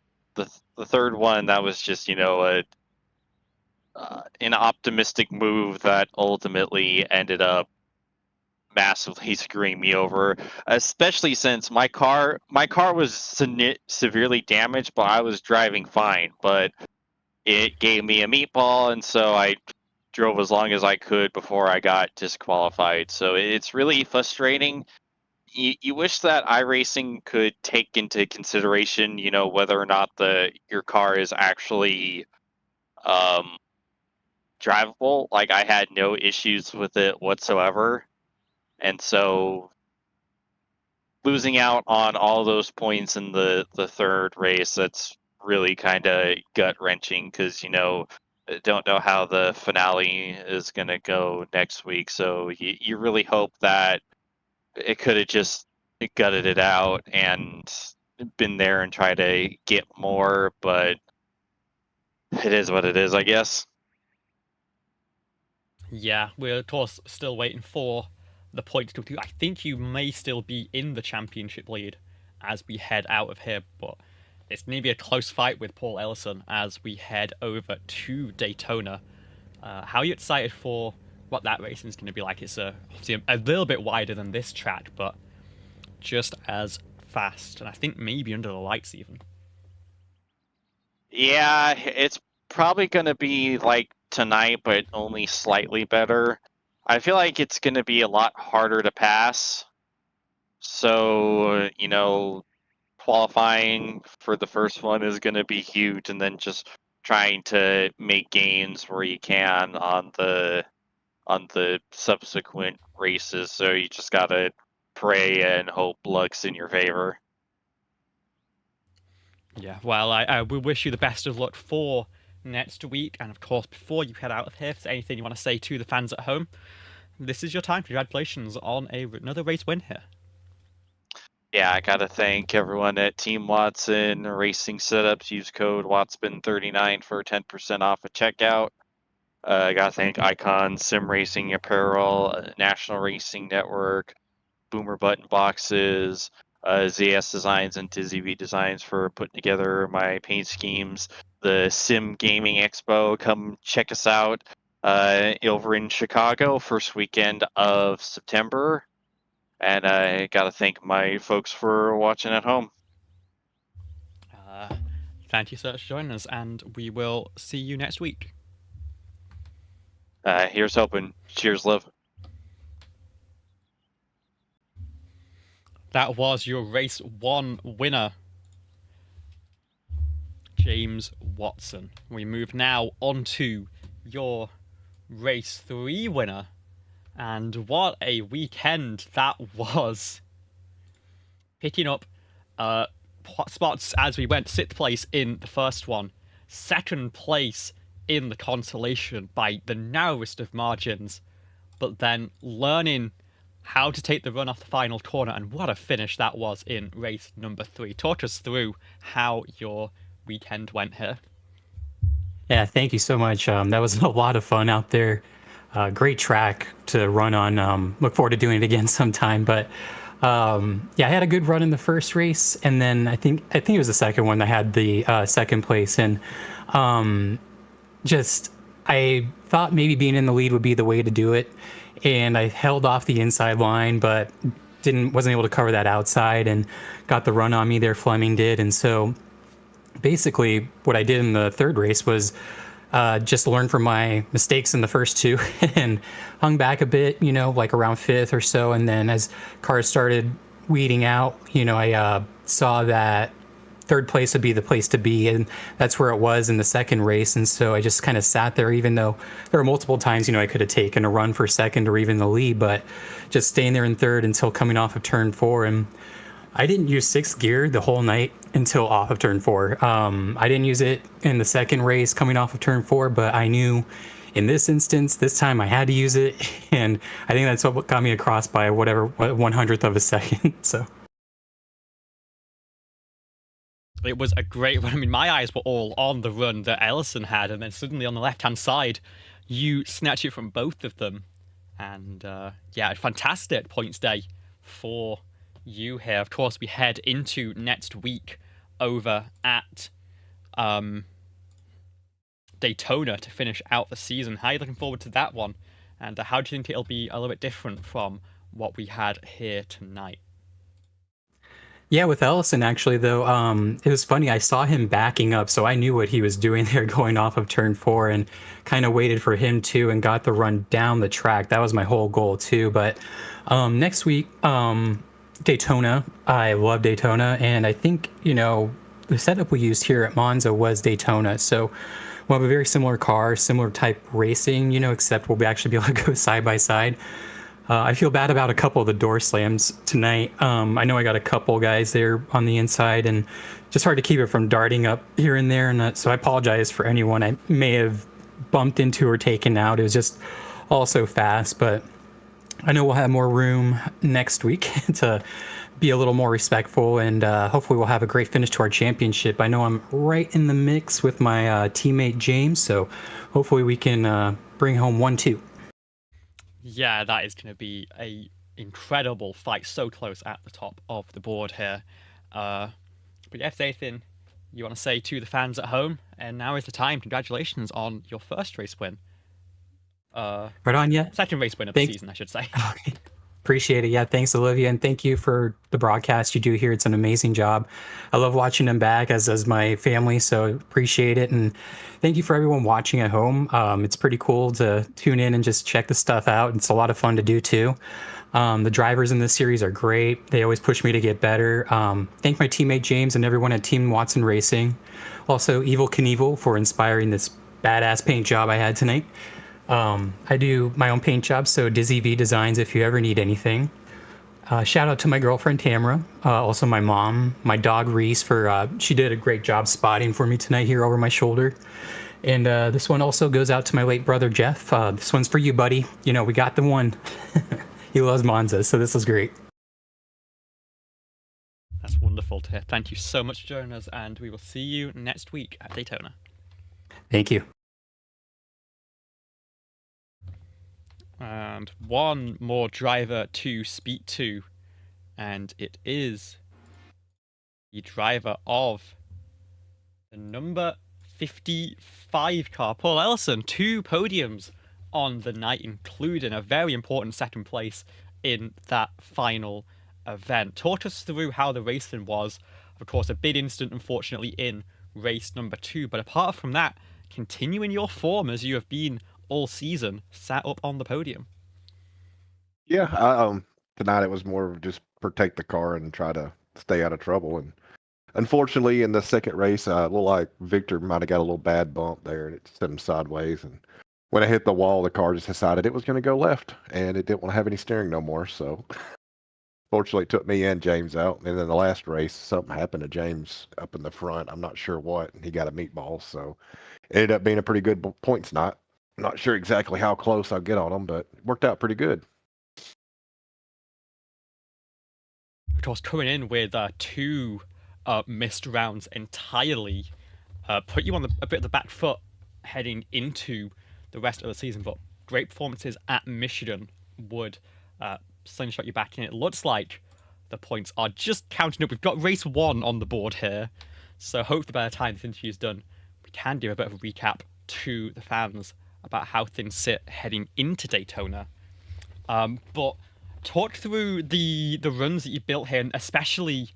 third one, that was just an optimistic move that ultimately ended up massively screwing me over, especially since my car was severely damaged, but I was driving fine. But it gave me a meatball, and so I drove as long as I could before I got disqualified. So it's really frustrating. You wish that iRacing could take into consideration, whether or not your car is actually drivable. Like, I had no issues with it whatsoever. And so losing out on all those points in the third race, that's really kind of gut wrenching because, don't know how the finale is going to go next week. So you really hope that it could have just gutted it out and been there and try to get more. But It is what it is, I guess. Yeah, we're of course still waiting for the point to come through. I think you may still be in the championship lead as we head out of here, but it's going to be a close fight with Paul Ellison as we head over to Daytona. How are you excited for what that racing is going to be like? It's obviously a little bit wider than this track, but just as fast, and I think maybe under the lights even. Yeah, it's probably going to be like tonight, but only slightly better. I feel like it's going to be a lot harder to pass. So, qualifying for the first one is going to be huge, and then just trying to make gains where you can on the subsequent races. So you just got to pray and hope luck's in your favor. Yeah, well, I will wish you the best of luck for next week. And of course, before you head out of here, if there's anything you want to say to the fans at home, this is your time. Congratulations on another race win here. Yeah, I gotta thank everyone at Team Watson Racing Setups. Use code Watson39 for 10% off at checkout. I gotta thank Icon Sim Racing Apparel, National Racing Network, Boomer Button Boxes, ZS Designs, and Dizzy V Designs for putting together my paint schemes. The Sim Gaming Expo, come check us out over in Chicago, first weekend of September. And I gotta thank my folks for watching at home. Thank you so much for joining us, and we will see you next week. Here's hoping. Cheers, love. That was your race 1 winner, James Watson. We move now on to your race 3 winner. And what a weekend that was. Picking up spots as we went. 6th place in the first one. 2nd place in the consolation by the narrowest of margins. But then learning how to take the run off the final corner, and what a finish that was in race number 3. Talk us through how your weekend went here. Yeah, thank you so much. That was a lot of fun out there. Great track to run on. Look forward to doing it again sometime. But yeah, I had a good run in the first race, and then I think it was the second one that had the 2nd place. And I thought maybe being in the lead would be the way to do it, and I held off the inside line, but wasn't able to cover that outside, and got the run on me there. Fleming did, and so basically what I did in the 3rd race was just learn from my mistakes in the first 2 and hung back a bit, like around 5th or so. And then as cars started weeding out, I saw that 3rd place would be the place to be, and that's where it was in the 2nd race. And so I just kind of sat there, even though there were multiple times, I could have taken a run for 2nd or even the lead, but just staying there in 3rd until coming off of turn 4. And I didn't use 6th gear the whole night until off of turn 4. I didn't use it in the 2nd race coming off of turn 4, but I knew in this instance, this time I had to use it. And I think that's what got me across by whatever 100th of a second. So it was a great run. I mean, my eyes were all on the run that Ellison had, and then suddenly on the left-hand side, you snatch it from both of them. And yeah, fantastic points day for you here. Of course, we head into next week over at Daytona to finish out the season. How are you looking forward to that one? And how do you think it'll be a little bit different from what we had here tonight? yeah, with Ellison actually though, it was funny. I saw him backing up, so I knew what he was doing there going off of turn 4, and kind of waited for him to, and got the run down the track. That was my whole goal too. But next week, Daytona. I love Daytona, and I think the setup we used here at Monza was Daytona, so we'll have a very similar car, similar type racing, except we'll actually be able to go side by side. I feel bad about a couple of the door slams tonight. I know I got a couple guys there on the inside, and just hard to keep it from darting up here and there. And so I apologize for anyone I may have bumped into or taken out. It was just all so fast, but I know we'll have more room next week to be a little more respectful, and hopefully we'll have a great finish to our championship. I know I'm right in the mix with my teammate James, so hopefully we can bring home 1-2. Yeah, that is going to be a incredible fight, so close at the top of the board here. But yeah, if there's anything you want to say to the fans at home, and now is the time. Congratulations on your first race win. Right on, yeah. Second race win of the season, I should say. Appreciate it. Yeah, thanks, Olivia, and thank you for the broadcast you do here. It's an amazing job. I love watching them back, as does my family, so appreciate it. And thank you for everyone watching at home. It's pretty cool to tune in and just check the stuff out. It's a lot of fun to do too. The drivers in this series are great. They always push me to get better. Thank my teammate James and everyone at Team Watson Racing. Also, Evil Knievel for inspiring this badass paint job I had tonight. I do my own paint job, so Dizzy V Designs if you ever need anything. Shout out to my girlfriend Tamara, also my mom, my dog Reese for she did a great job spotting for me tonight here over my shoulder. And this one also goes out to my late brother Jeff. This one's for you, buddy. You know, we got the one. He loves Monza, so this was great. That's wonderful to hear. Thank you so much for joining us, and we will see you next week at Daytona. Thank you. And one more driver to speak to, and it is the driver of the number 55 car, Paul Ellison. 2 podiums on the night, including a very important second place in that final event. Talk us through how the racing was. Of course, a big incident, unfortunately, in race number 2, but apart from that, continuing your form as you have been all season, sat up on the podium. Yeah, tonight it was more of just protect the car and try to stay out of trouble. And unfortunately, in the second race, it looked like Victor might have got a little bad bump there, and it sent him sideways. And when it hit the wall, the car just decided it was going to go left, and it didn't want to have any steering no more. So fortunately, it took me and James out. And then the last race, something happened to James up in the front. I'm not sure what, and he got a meatball. So it ended up being a pretty good points night. Not sure exactly how close I'll get on them, but it worked out pretty good. Of course, coming in with 2 missed rounds entirely put you on a bit of the back foot heading into the rest of the season, but great performances at Michigan would slingshot you back in. It looks like the points are just counting up. We've got race 1 on the board here, so hopefully by the time this interview is done, we can do a bit of a recap to the fans about how things sit heading into Daytona. But talk through the runs that you built here, and especially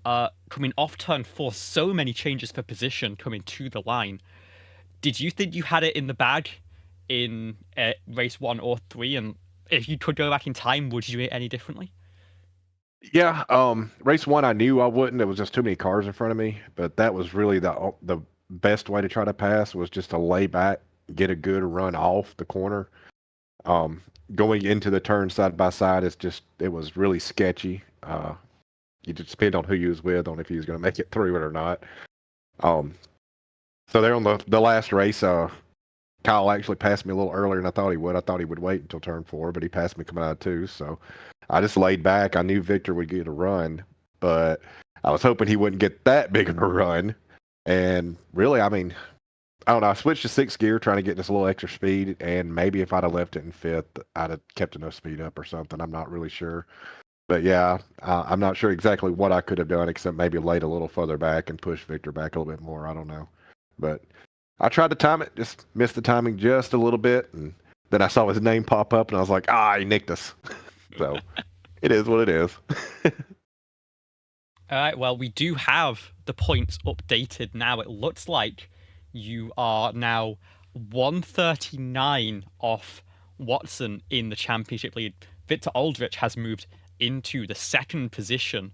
coming off turn 4, so many changes for position coming to the line. Did you think you had it in the bag in race 1 or 3? And if you could go back in time, would you do it any differently? Yeah, race 1 I knew I wouldn't. There was just too many cars in front of me, but that was really the best way to try to pass, was just to lay back, get a good run off the corner. Going into the turn side by side, it was really sketchy. You just depend on who you was with, on if he was going to make it through it or not. So there on the last race, Kyle actually passed me a little earlier than I thought he would. I thought he would wait until turn 4, but he passed me coming out of 2. So I just laid back. I knew Victor would get a run, but I was hoping he wouldn't get that big of a run. And really, I mean, I don't know. I switched to 6th gear, trying to get just a little extra speed, and maybe if I'd have left it in 5th, I'd have kept enough speed up or something. I'm not really sure. But yeah, I'm not sure exactly what I could have done, except maybe laid a little further back and push Victor back a little bit more. I don't know. But I tried to time it, just missed the timing just a little bit, and then I saw his name pop up, and I was like, he nicked us. So it is what it is. All right, well, we do have the points updated now. It looks like you are now 139 off Watson in the championship lead. Victor Aldrich has moved into the 2nd position,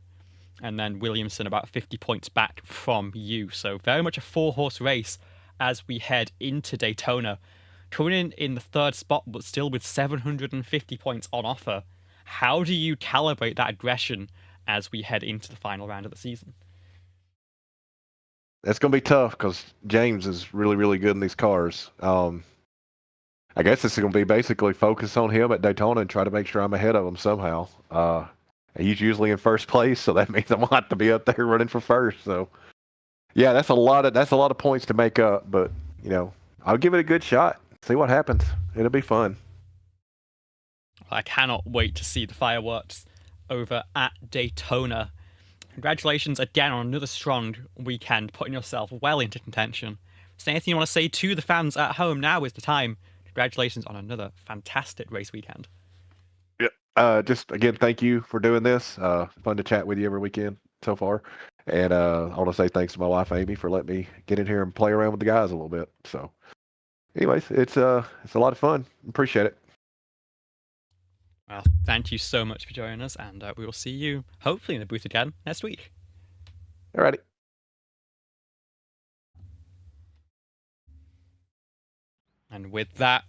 and then Williamson about 50 points back from you. So very much a 4-horse race as we head into Daytona. Coming in the 3rd spot, but still with 750 points on offer. How do you calibrate that aggression as we head into the final round of the season? It's going to be tough because James is really, really good in these cars. I guess it's going to be basically focus on him at Daytona and try to make sure I'm ahead of him somehow. He's usually in first place, so that means I'm gonna have to be up there running for first. So, yeah, that's a lot of points to make up. But I'll give it a good shot. See what happens. It'll be fun. I cannot wait to see the fireworks over at Daytona. Congratulations again on another strong weekend, putting yourself well into contention. Is there anything you want to say to the fans at home? Now is the time. Congratulations on another fantastic race weekend. Yeah. Just again, thank you for doing this. Fun to chat with you every weekend so far. And I want to say thanks to my wife Amy for letting me get in here and play around with the guys a little bit. So, anyways, it's a lot of fun. Appreciate it. Well, thank you so much for joining us, and we will see you hopefully in the booth again next week. Alrighty. And with that,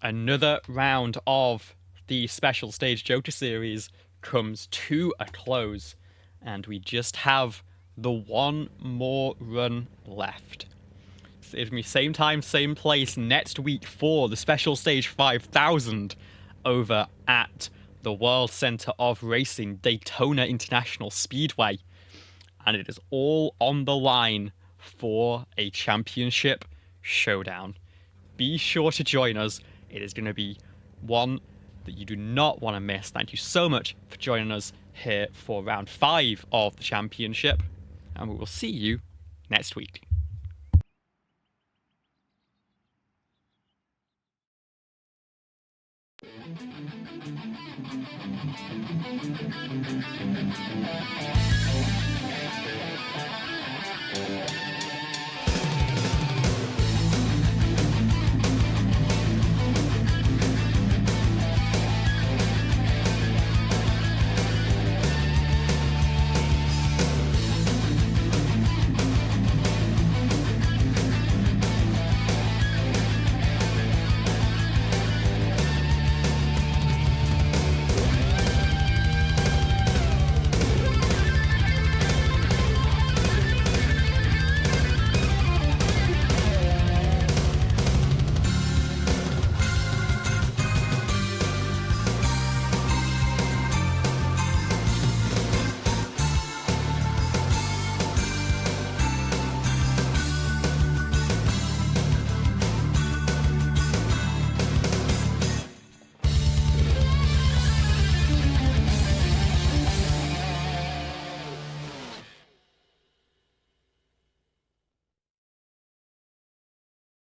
another round of the Special Stage Joker Series comes to a close, and we just have the one more run left. So it'll be same time, same place next week for the Special Stage 5000 over at the World Center of Racing, Daytona International Speedway. And it is all on the line for a championship showdown. Be sure to join us. It is going to be one that you do not want to miss. Thank you so much for joining us here for round 5 of the championship. And we will see you next week.